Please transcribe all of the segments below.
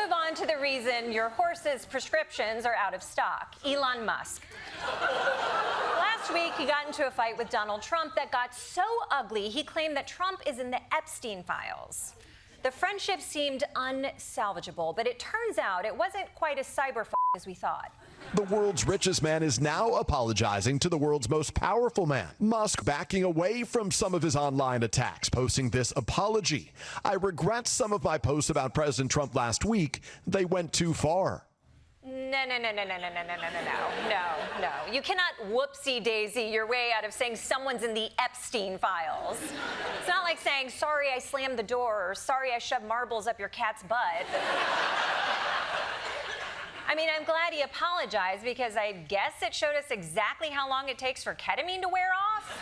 move on to the reason your horse's prescriptions are out of stock. Elon Musk. Last week, he got into a fight with Donald Trump that got so ugly, he claimed that Trump is in the Epstein files. The friendship seemed unsalvageable, but it turns out it wasn't quite as cyber as we thought. The world's richest man is now apologizing to the world's most powerful man. Musk backing away from some of his online attacks, posting this apology. I regret some of my posts about President Trump last week. They went too far. No. You cannot whoopsie-daisy your way out of saying someone's in the Epstein files. It's not like saying, sorry I slammed the door, or sorry I shoved marbles up your cat's butt. I mean, I'm glad he apologized because I guess it showed us exactly how long it takes for ketamine to wear off.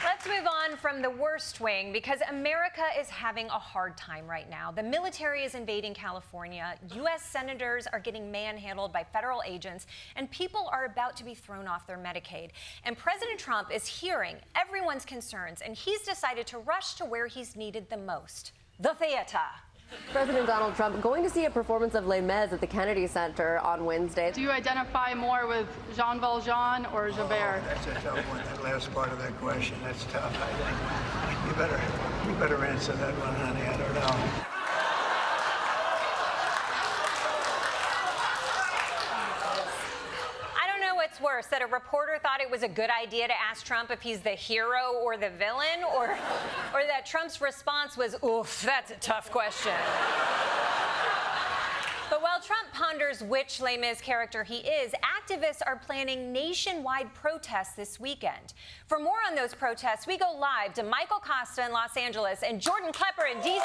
Let's move on from the worst wing because America is having a hard time right now. The military is invading California, U.S. senators are getting manhandled by federal agents, and people are about to be thrown off their Medicaid. And President Trump is hearing everyone's concerns, and he's decided to rush to where he's needed the most, the theater. President Donald Trump going to see a performance of Les Mis at the Kennedy Center on Wednesday. Do you identify more with Jean Valjean or Javert? Oh, that's a tough one. That last part of that question, that's tough. I think you better answer that one, honey. I don't know. What's worse, that a reporter thought it was a good idea to ask Trump if he's the hero or the villain, or that Trump's response was, oof, that's a tough question. But while Trump ponders which Les Mis character he is, activists are planning nationwide protests this weekend. For more on those protests, we go live to Michael Costa in Los Angeles and Jordan Klepper in D.C.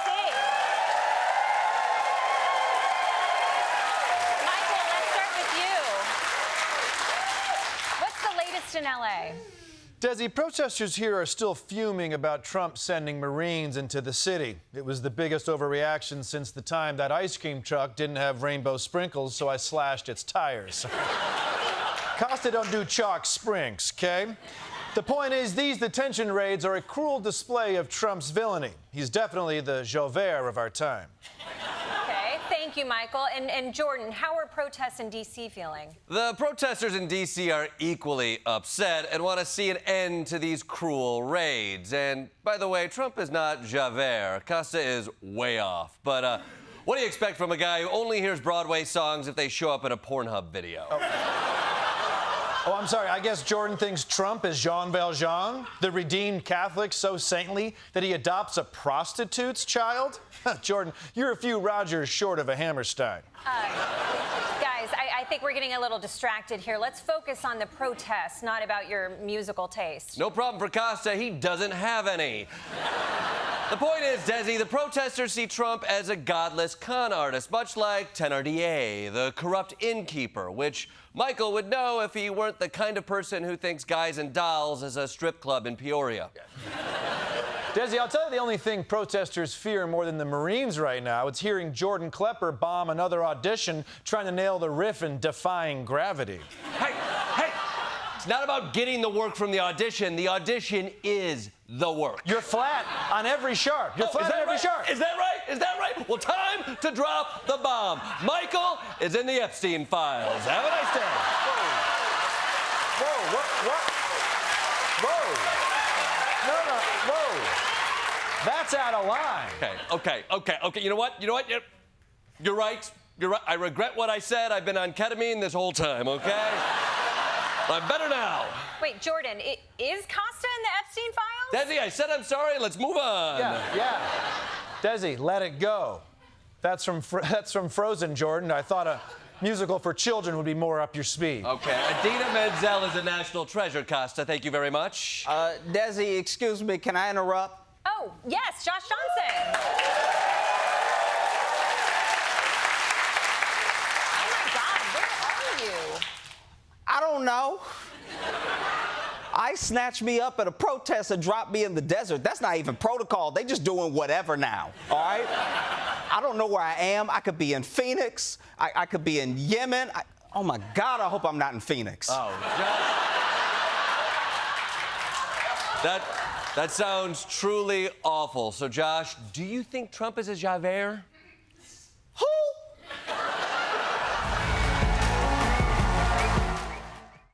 In L.A. Desi, protesters here are still fuming about Trump sending Marines into the city. It was the biggest overreaction since the time that ice cream truck didn't have rainbow sprinkles, so I slashed its tires. Costa don't do chalk sprinks, okay? The point is, these detention raids are a cruel display of Trump's villainy. He's definitely the Javert of our time. Thank you, Michael. And Jordan, how are protests in D.C. feeling? The protesters in D.C. are equally upset and want to see an end to these cruel raids. And by the way, Trump is not Javert. Costa is way off. But what do you expect from a guy who only hears Broadway songs if they show up in a Pornhub video? Oh, I'm sorry. I guess Jordan thinks Trump is Jean Valjean, the redeemed Catholic so saintly that he adopts a prostitute's child? Jordan, you're a few Rogers short of a Hammerstein. Guys, I think we're getting a little distracted here. Let's focus on the protests, not about your musical taste. No problem for Costa. He doesn't have any. The point is, Desi, the protesters see Trump as a godless con artist, much like Thénardier, the corrupt innkeeper, which Michael would know if he weren't the kind of person who thinks Guys and Dolls is a strip club in Peoria. Desi, I'll tell you the only thing protesters fear more than the Marines right now. It's hearing Jordan Klepper bomb another audition trying to nail the riff in Defying Gravity. Hey! It's not about getting the work from the audition. The audition is the work. You're flat on every sharp. You're flat on every sharp. Is that right? Is that right? Well, time to drop the bomb. Michael is in the Epstein files. Have a nice day. Whoa, what? No, whoa. That's out of line. Okay. You know what? You're right. I regret what I said. I've been on ketamine this whole time, okay? I'm better now. Wait, Jordan, is Costa in the Epstein files? Desi, I said I'm sorry. Let's move on. Yeah. Desi, let it go. That's from Frozen, Jordan. I thought a musical for children would be more up your speed. Okay. Idina Menzel is a national treasure, Costa. Thank you very much. Desi, excuse me, can I interrupt? Oh, yes, Josh Johnson. Oh, my God, where are you? I don't know. ICE snatched me up at a protest and dropped me in the desert. That's not even protocol. They just doing whatever now, all right? I don't know where I am. I could be in Phoenix. I could be in Yemen. Oh my God, I hope I'm not in Phoenix. Oh, Josh. That sounds truly awful. So, Josh, do you think Trump is a Javert?